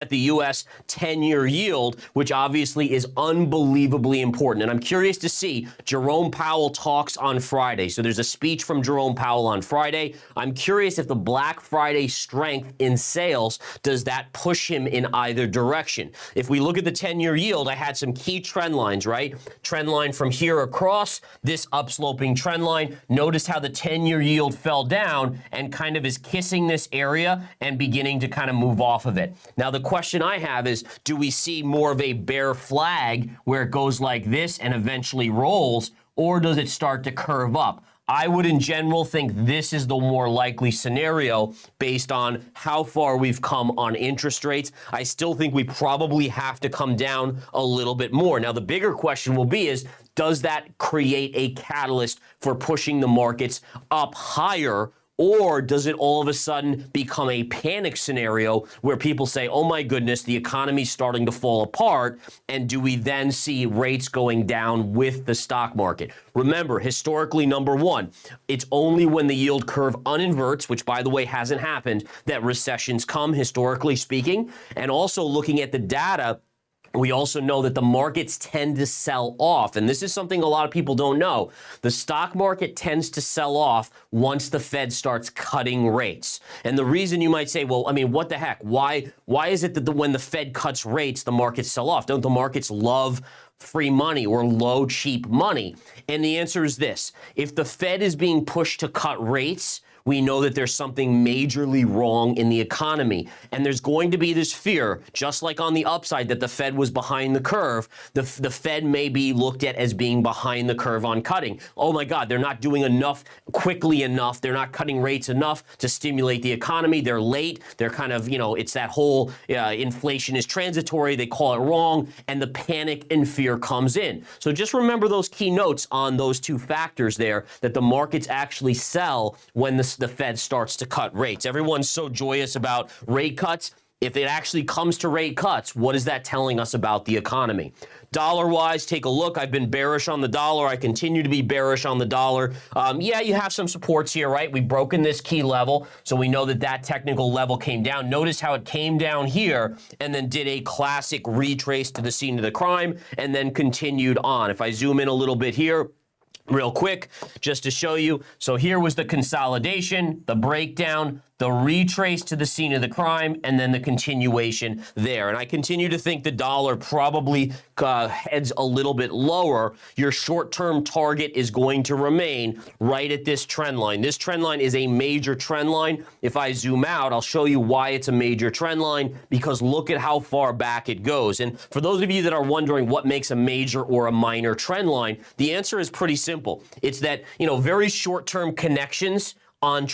at the U.S. 10-year yield, which obviously is unbelievably important. And I'm curious to see, Jerome Powell talks on Friday. So there's a speech from Jerome Powell on Friday. I'm curious if the Black Friday strength in sales, does that push him in either direction? If we look at the 10-year yield, I had some key trend lines, right? Trend line from here across, this upsloping trend line. Notice how the 10-year yield fell down and kind of is kissing this area and beginning to kind of move off of it. Now, the question I have is, do we see more of a bear flag where it goes like this and eventually rolls, or does it start to curve up? I would in general think this is the more likely scenario based on how far we've come on interest rates. I still think we probably have to come down a little bit more. Now, the bigger question will be is, does that create a catalyst for pushing the markets up higher? Or does it all of a sudden become a panic scenario where people say, oh my goodness, the economy's starting to fall apart, and do we then see rates going down with the stock market? Remember, historically, number one, it's only when the yield curve uninverts, which by the way hasn't happened, that recessions come, historically speaking. And also looking at the data, we also know that the markets tend to sell off, and this is something a lot of people don't know. The stock market tends to sell off once the Fed starts cutting rates. And the reason you might say, well, I mean, what the heck? Why is it that when the Fed cuts rates, the markets sell off? Don't the markets love free money or low, cheap money? And the answer is this. If the Fed is being pushed to cut rates, we know that there's something majorly wrong in the economy. And there's going to be this fear, just like on the upside, that the Fed was behind the curve. The Fed may be looked at as being behind the curve on cutting. Oh my God, they're not doing enough quickly enough. They're not cutting rates enough to stimulate the economy. They're late. They're kind of, it's that whole inflation is transitory. They call it wrong. And the panic and fear comes in. So just remember those key notes on those two factors there, that the markets actually sell when the Fed starts to cut rates. Everyone's so joyous about rate cuts. If it actually comes to rate cuts, what is that telling us about the economy? Dollar-wise, take a look. I've been bearish on the dollar. I continue to be bearish on the dollar. Yeah, you have some supports here, right? We've broken this key level, so we know that that technical level came down. Notice how it came down here and then did a classic retrace to the scene of the crime and then continued on. If I zoom in a little bit here, real quick, just to show you. So here was the consolidation, the breakdown, the retrace to the scene of the crime, and then the continuation there. And I continue to think the dollar probably heads a little bit lower. Your short-term target is going to remain right at this trend line. This trend line is a major trend line. If I zoom out, I'll show you why it's a major trend line, because look at how far back it goes. And for those of you that are wondering what makes a major or a minor trend line, the answer is pretty simple. It's that, very short-term connections on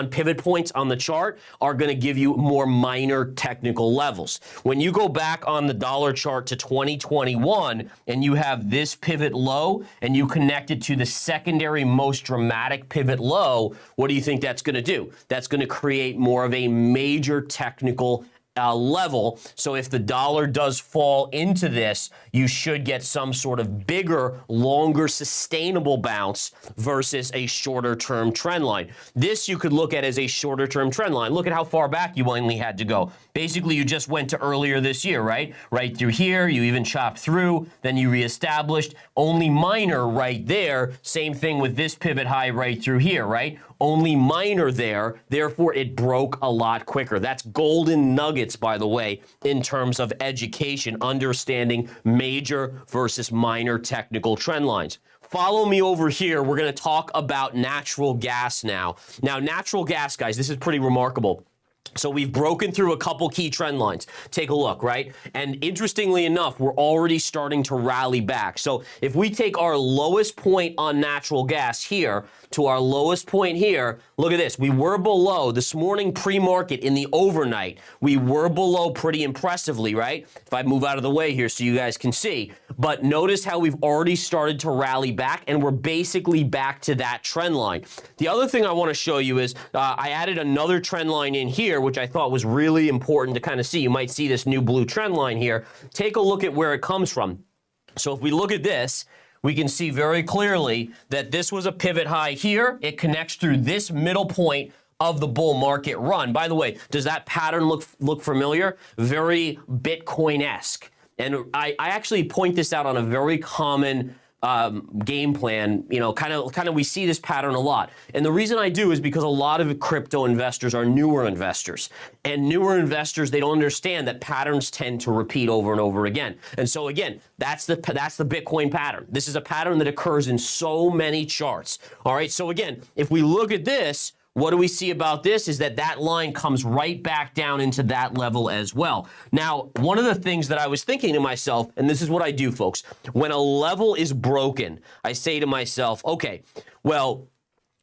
pivot points on the chart are going to give you more minor technical levels. When you go back on the dollar chart to 2021 and you have this pivot low and you connect it to the secondary most dramatic pivot low, what do you think that's going to do? That's going to create more of a major technical level. So if the dollar does fall into this, you should get some sort of bigger, longer, sustainable bounce versus a shorter term trend line. This you could look at as a shorter term trend line. Look at how far back you only had to go. Basically, you just went to earlier this year, right? Right through here, you even chopped through, then you reestablished. Only minor right there. Same thing with this pivot high right through here, right? Only minor there, therefore it broke a lot quicker. That's golden nuggets, by the way, in terms of education, understanding major versus minor technical trend lines. Follow me over here. We're going to talk about natural gas now. Now, natural gas, guys, this is pretty remarkable. So we've broken through a couple key trend lines. Take a look, right? And interestingly enough, we're already starting to rally back. So if we take our lowest point on natural gas here to our lowest point here, look at this. We were below this morning pre-market in the overnight. We were below pretty impressively, right? If I move out of the way here so you guys can see. But notice how we've already started to rally back and we're basically back to that trend line. The other thing I want to show you is I added another trend line in here, which I thought was really important to kind of see. You might see this new blue trend line here. Take a look at where it comes from. So if we look at this, we can see very clearly that this was a pivot high here. It connects through this middle point of the bull market run. By the way, does that pattern look familiar? Very Bitcoin-esque. And I actually point this out on a very common game plan, you know, kind of we see this pattern a lot. And the reason I do is because a lot of crypto investors are newer investors. And newer investors, they don't understand that patterns tend to repeat over and over again. And so again, that's the Bitcoin pattern. This is a pattern that occurs in so many charts. All right, so again, if we look at this, what do we see about this is that line comes right back down into that level as well. Now, one of the things that I was thinking to myself, and this is what I do, folks, when a level is broken, I say to myself, okay, well,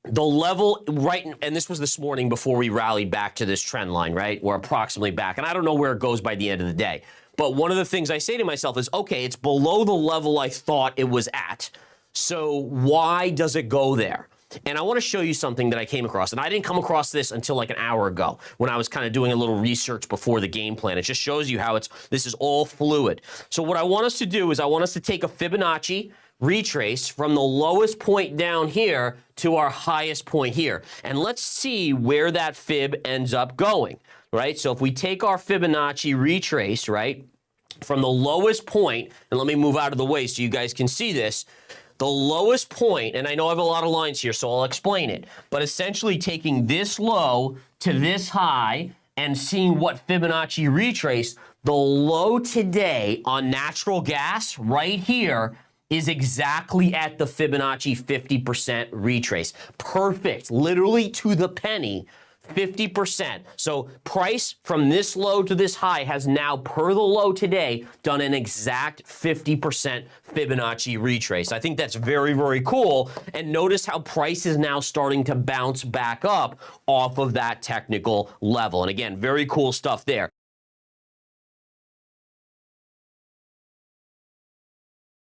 the level, right, and this was this morning before we rallied back to this trend line, right? We're approximately back, and I don't know where it goes by the end of the day. But one of the things I say to myself is, okay, it's below the level I thought it was at. So why does it go there? And I want to show you something that I came across, and I didn't come across this until like an hour ago when I was kind of doing a little research before the game plan. It just shows you how this is all fluid. So what I want us to do is I want us to take a Fibonacci retrace from the lowest point down here to our highest point here. And let's see where that fib ends up going, right? So if we take our Fibonacci retrace, right, from the lowest point, and let me move out of the way so you guys can see this, the lowest point, and I know I have a lot of lines here, so I'll explain it, but essentially taking this low to this high and seeing what Fibonacci retrace, the low today on natural gas right here is exactly at the Fibonacci 50% retrace. Perfect, literally to the penny. 50%. So price from this low to this high has now, per the low today, done an exact 50% Fibonacci retrace. I think that's very, very cool. And notice how price is now starting to bounce back up off of that technical level. And again, very cool stuff there.